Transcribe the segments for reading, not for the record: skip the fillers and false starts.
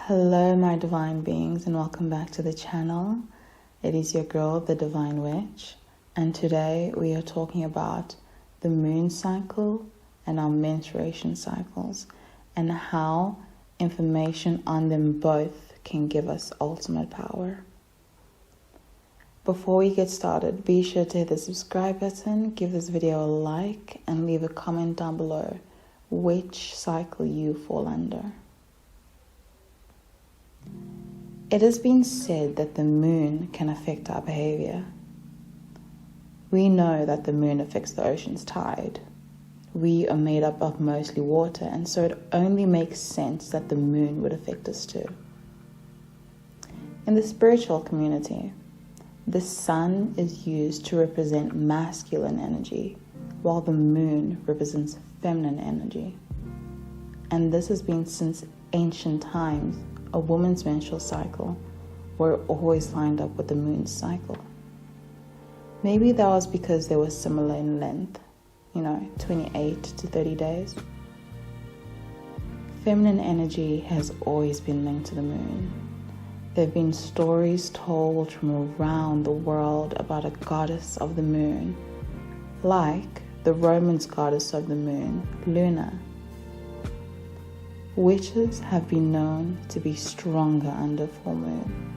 Hello my divine beings, and welcome back to the channel. It is your girl, the Divine Witch, and today we are talking about the moon cycle and our menstruation cycles and how information on them both can give us ultimate power. Before we get started, be sure to hit the subscribe button, give this video a like, and leave a comment down below which cycle you fall under. It has been said that the moon can affect our behavior. We know that the moon affects the ocean's tide. We are made up of mostly water, and so it only makes sense that the moon would affect us too. In the spiritual community, the sun is used to represent masculine energy, while the moon represents feminine energy. And this has been since ancient times. A woman's menstrual cycle were always lined up with the moon's cycle. Maybe that was because they were similar in length, 28 to 30 days. Feminine energy has always been linked to the moon. There have been stories told from around the world about a goddess of the moon, like the Romans' goddess of the moon, Luna. Witches have been known to be stronger under full moon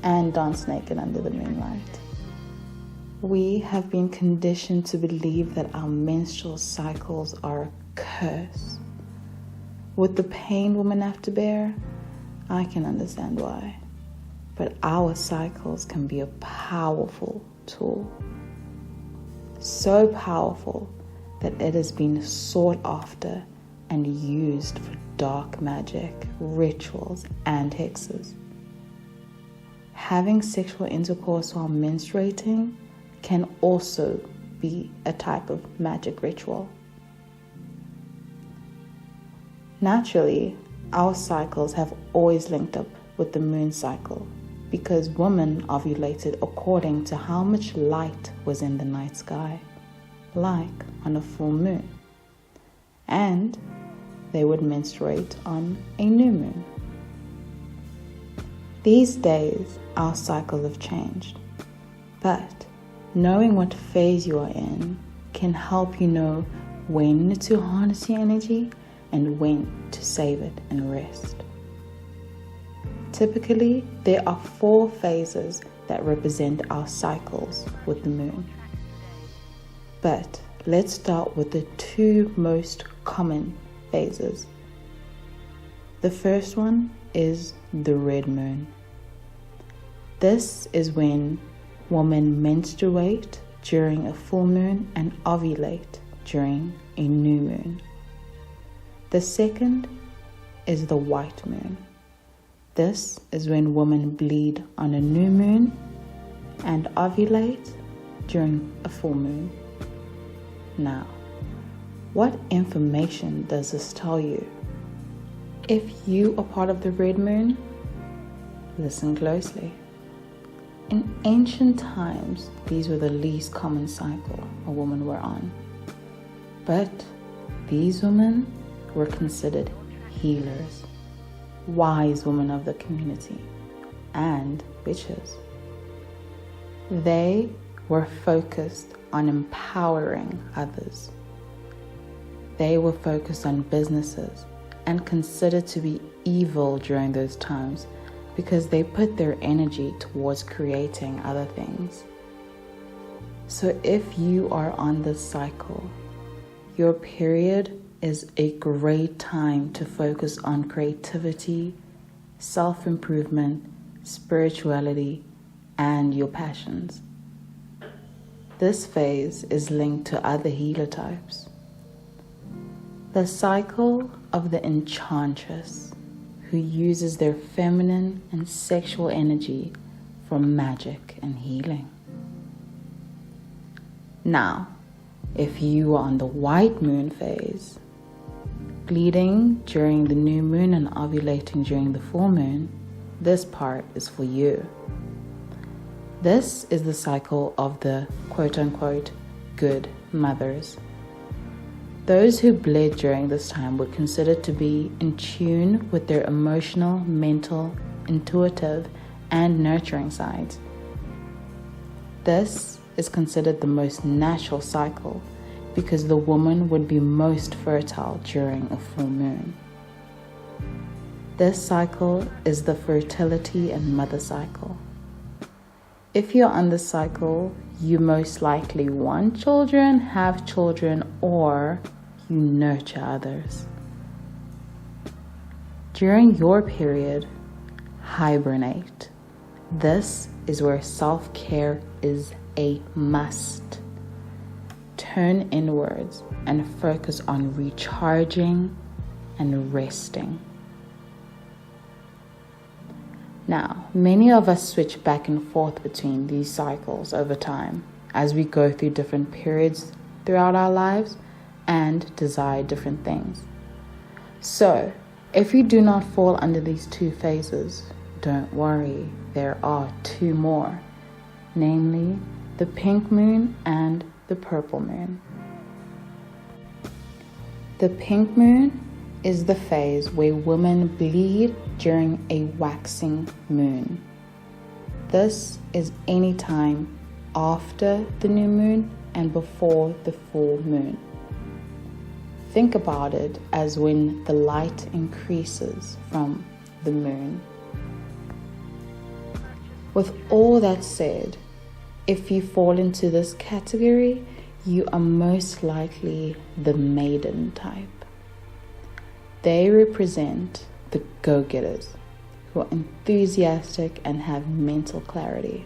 and dance naked under the moonlight. We have been conditioned to believe that our menstrual cycles are a curse. With the pain women have to bear, I can understand why. But our cycles can be a powerful tool. So powerful that it has been sought after and used for dark magic, rituals, and hexes. Having sexual intercourse while menstruating can also be a type of magic ritual. Naturally, our cycles have always linked up with the moon cycle because women ovulated according to how much light was in the night sky, like on a full moon. And they would menstruate on a new moon. These days, our cycles have changed, but knowing what phase you are in can help you know when to harness your energy and when to save it and rest. Typically, there are 4 phases that represent our cycles with the moon. But let's start with the 2 most common phases. The first one is the red moon. This is when women menstruate during a full moon and ovulate during a new moon. The second is the white moon. This is when women bleed on a new moon and ovulate during a full moon. Now, what information does this tell you? If you are part of the red moon, listen closely. In ancient times, these were the least common cycle a woman were on. But these women were considered healers, wise women of the community, and witches. They were focused on empowering others. They were focused on businesses and considered to be evil during those times because they put their energy towards creating other things. So if you are on this cycle, your period is a great time to focus on creativity, self-improvement, spirituality, and your passions. This phase is linked to other healer types. The cycle of the enchantress, who uses their feminine and sexual energy for magic and healing. Now, if you are on the white moon phase, bleeding during the new moon and ovulating during the full moon, this part is for you. This is the cycle of the quote-unquote good mothers. Those who bled during this time were considered to be in tune with their emotional, mental, intuitive, and nurturing sides. This is considered the most natural cycle because the woman would be most fertile during a full moon. This cycle is the fertility and mother cycle. If you're on this cycle, you most likely want children, have children, or you nurture others. During your period, hibernate. This is where self-care is a must. Turn inwards and focus on recharging and resting. Now, many of us switch back and forth between these cycles over time as we go through different periods throughout our lives and desire different things. So, if you do not fall under these two phases, don't worry, there are two more, namely the pink moon and the purple moon. The pink moon is the phase where women bleed during a waxing moon. This is any time after the new moon and before the full moon. Think about it as when the light increases from the moon. With all that said, if you fall into this category, you are most likely the maiden type. They represent the go-getters who are enthusiastic and have mental clarity.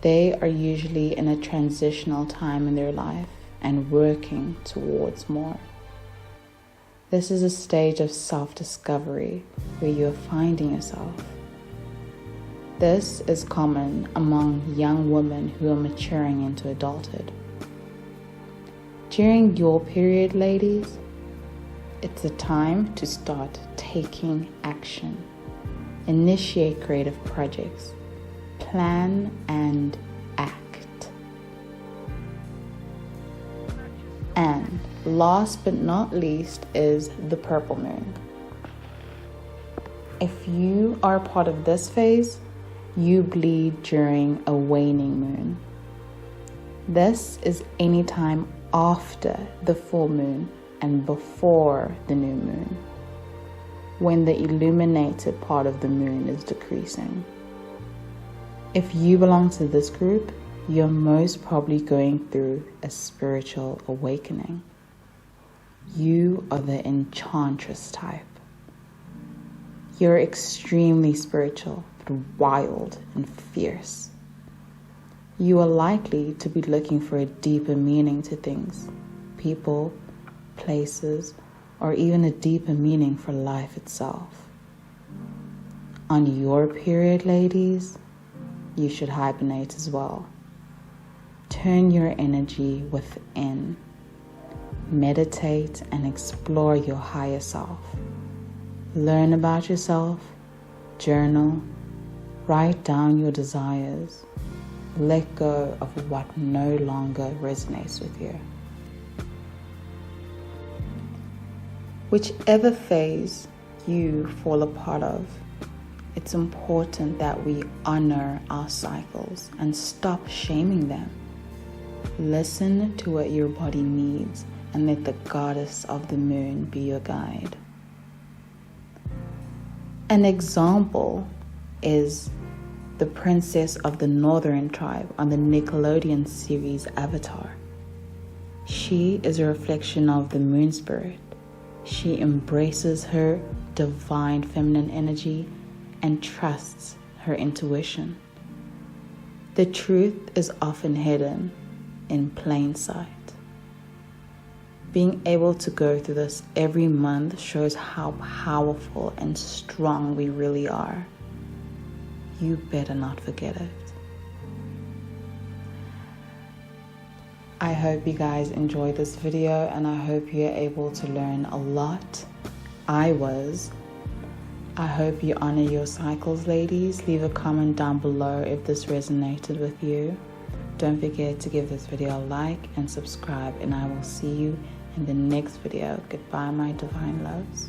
They are usually in a transitional time in their life and working towards more. This is a stage of self-discovery where you are finding yourself. This is common among young women who are maturing into adulthood. During your period, ladies, it's a time to start taking action, initiate creative projects, plan and act. And last but not least is the purple moon. If you are a part of this phase, you bleed during a waning moon. This is any time after the full moon and before the new moon, when the illuminated part of the moon is decreasing. If you belong to this group, you're most probably going through a spiritual awakening. You are the enchantress type. You're extremely spiritual, but wild and fierce. You are likely to be looking for a deeper meaning to things, people, places, or even a deeper meaning for life itself. On your period, ladies, you should hibernate as well. Turn your energy within. Meditate and explore your higher self. Learn about yourself, journal, write down your desires. Let go of what no longer resonates with you. Whichever phase you fall a part of, it's important that we honor our cycles and stop shaming them. Listen to what your body needs and let the goddess of the moon be your guide. An example is the princess of the northern tribe on the Nickelodeon series Avatar. She is a reflection of the moon spirit. She embraces her divine feminine energy and trusts her intuition. The truth is often hidden in plain sight. Being able to go through this every month shows how powerful and strong we really are. You better not forget it. I hope you guys enjoyed this video and I hope you're able to learn a lot. I was. I hope you honor your cycles, ladies. Leave a comment down below if this resonated with you. Don't forget to give this video a like and subscribe, and I will see you in the next video. Goodbye, my divine loves.